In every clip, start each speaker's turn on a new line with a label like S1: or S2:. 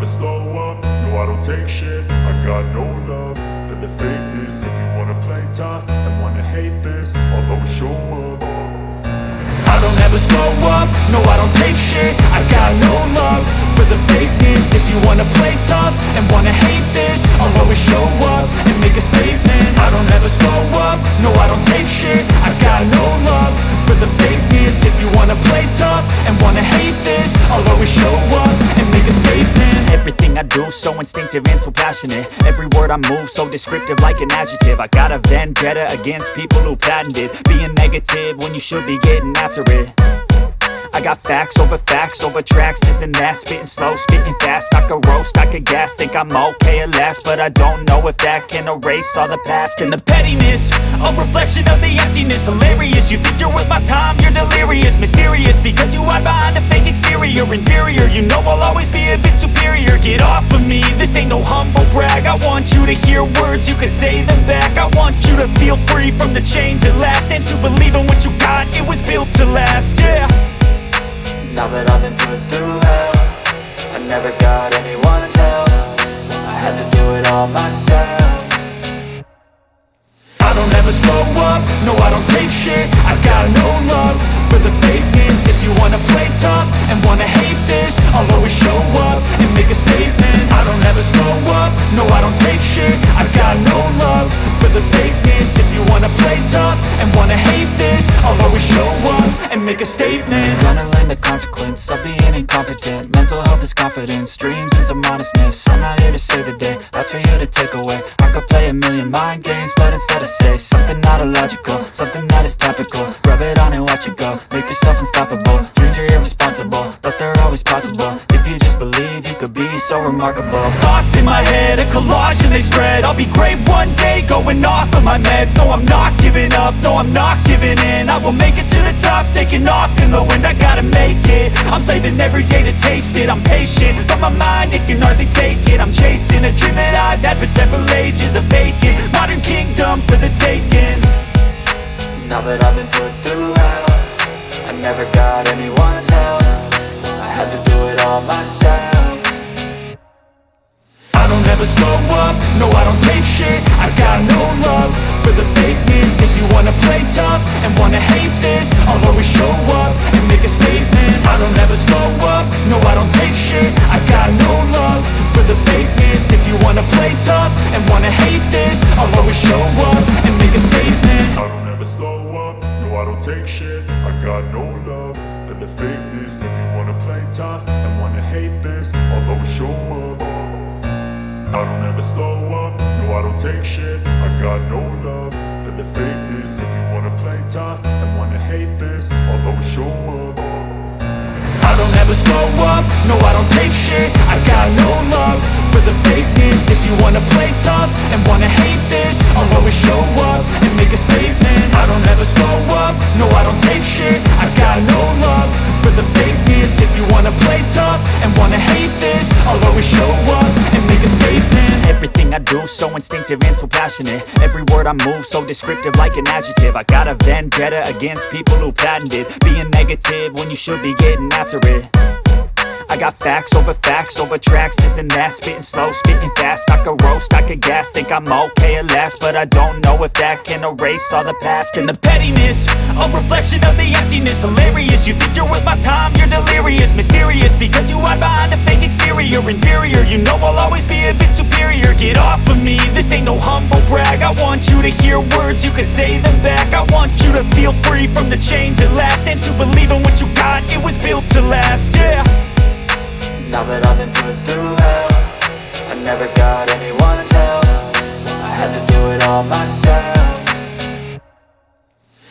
S1: slow up, no I don't take shit. I got no love for the fakeness. If you wanna play tough and wanna hate this, I'll always show up. I don't ever slow up, no I don't take shit. I got no love for the fakeness. If you wanna play tough and wanna hate this, I'll always show up and make a statement. I don't ever slow up, no I don't take shit. I got no love for the fakeness. If you wanna play tough and wanna hate this, I'll always show up and make a statement.
S2: Everything I do so instinctive and so passionate. Every word I move so descriptive like an adjective. I got a vendetta against people who patented being negative when you should be getting after it. I got facts over tracks, this and that. Spitting slow, spitting fast. I could roast, I could gas. Think I'm okay at last, but I don't know if that can erase all the past. And the pettiness, a reflection of the emptiness. Hilarious, you think you're worth my time, you're delirious. Mysterious, because you hide behind a fake exterior. Inferior, you know I'll always be a bit superior. Get off of me, this ain't no humble brag. I want you to hear words, you can say them back. I want you to feel free from the chains at last, and to believe in what you got, it was built to last, yeah.
S3: Now that I've been put through hell, I never got anyone's help. I had to do it all myself.
S1: I don't ever slow up, no I don't take shit. I got no love for the fakeness. If you wanna play tough and wanna hate this, I'll always show up and make a statement. I don't ever slow up, no I don't take shit. I got no love for the fakeness. If you wanna play tough and wanna hate this, I'll always show up and make a statement.
S3: Gonna learn the consequence of being incompetent. Mental health is confidence, dreams and some honestness. I'm not here to save the day, that's for you to take away. I could play a million mind games, but instead I say something not illogical, something that is topical. Rub it on and watch it go, make yourself unstoppable. Dreams are irresponsible, but they're always possible. If you just believe, you could be so remarkable.
S2: Thoughts in my head, a collage and they spread. I'll be great one day, going off of my meds. No, I'm not giving up, no, I'm not giving in. I will make it to the top, taking off in the wind. I gotta make it, I'm saving every day to taste it. I'm patient, but my mind, it can hardly take it. I'm chasing a dream that I've had for several ages. A vacant, modern kingdom for the taking.
S3: Now that I've been put through hell, I never got anyone's help. I had to do it all myself.
S1: I don't ever slow up, no I don't take shit. I got no love for the fakeness. If you wanna play tough and wanna hate this, I'll always show up and make a statement. I don't ever slow up, no I don't take shit. I got no love for the fakeness. If you wanna play tough and wanna hate this, I'll always show up and make a statement. I don't ever slow up, no I don't take shit. I got no love for the fakeness. If you wanna play tough and wanna hate this, I'll always show up. I don't ever slow up, no I don't take shit. I got no love for the fakeness. If you wanna play tough and wanna hate this, I'll always show up. I don't ever slow up, no I don't take shit. I got no love for the fakeness. If you wanna play tough and wanna hate this, I'll always show up and make a statement. I don't ever slow up, no I don't take shit. I got no love for the fakeness. If you wanna play tough and wanna hate this, I'll always show up and make a statement.
S2: Everything I do so instinctive and so passionate. Every word I move so descriptive like an adjective. I got a vendetta against people who patented being negative when you should be getting after it. I got facts over tracks, this and that. Spitting slow, spitting fast. I could roast, I could gas. Think I'm okay at last, but I don't know if that can erase all the past. And the pettiness, a reflection of the emptiness. Hilarious, you think you're worth my time, you're delirious. Mysterious, because you hide behind a fake exterior. Inferior, you know I'll always be a bit superior. Get off of me, this ain't no humble brag. I want you to hear words, you can say them back. I want you to feel free from the chains at last, and to believe in what you got, it was built to last, yeah.
S3: Now that I've been put through hell, I never got anyone's help. I had to do it all myself.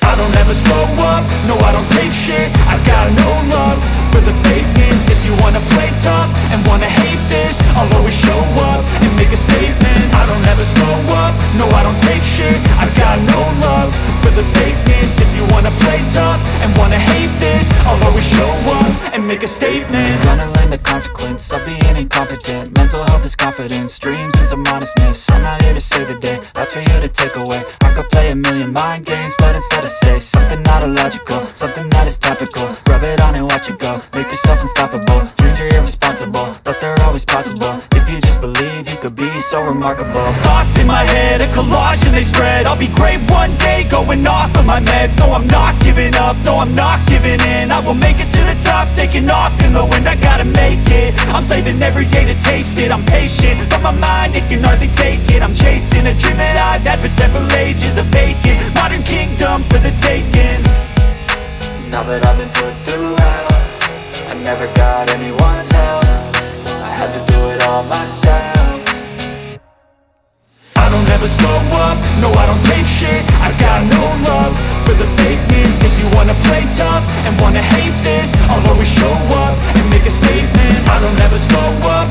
S1: I don't ever slow up, no I don't take shit. I got no love for the fakeness. If you wanna play tough and wanna hate this, I'll always show up and make a statement. I don't ever slow up, no I don't take shit. I got no love for the fakeness. If you wanna play tough and wanna hate this, I'll always show up and make make a statement.
S3: Gonna learn the consequence of being incompetent. Mental health is confidence, dreams into modestness. I'm not here to save the day, that's for you to take away. I could play a million mind games, but instead I say something not illogical, something that is topical. Rub it on and watch it go, make yourself unstoppable. Dreams are irresponsible, but they're always possible. If you just believe, you could be so remarkable.
S1: Thoughts in my head, a collage and they spread. I'll be great one day, going off of my meds. No, I'm not giving up, no, I'm not giving in. I will make it to the top, taking off in the wind. I gotta make it, I'm saving every day to taste it. I'm patient, but my mind, it can hardly take it. I'm chasing a dream that I've had for several ages. A vacant, modern kingdom for the taking.
S3: Now that I've been put through hell, I never got anyone's help. I had to do it all myself.
S1: I don't ever slow up, no I don't take shit. I got no love for the fakeness. If you wanna play tough and wanna hate this, I'll always show up and make a statement. I don't ever slow up,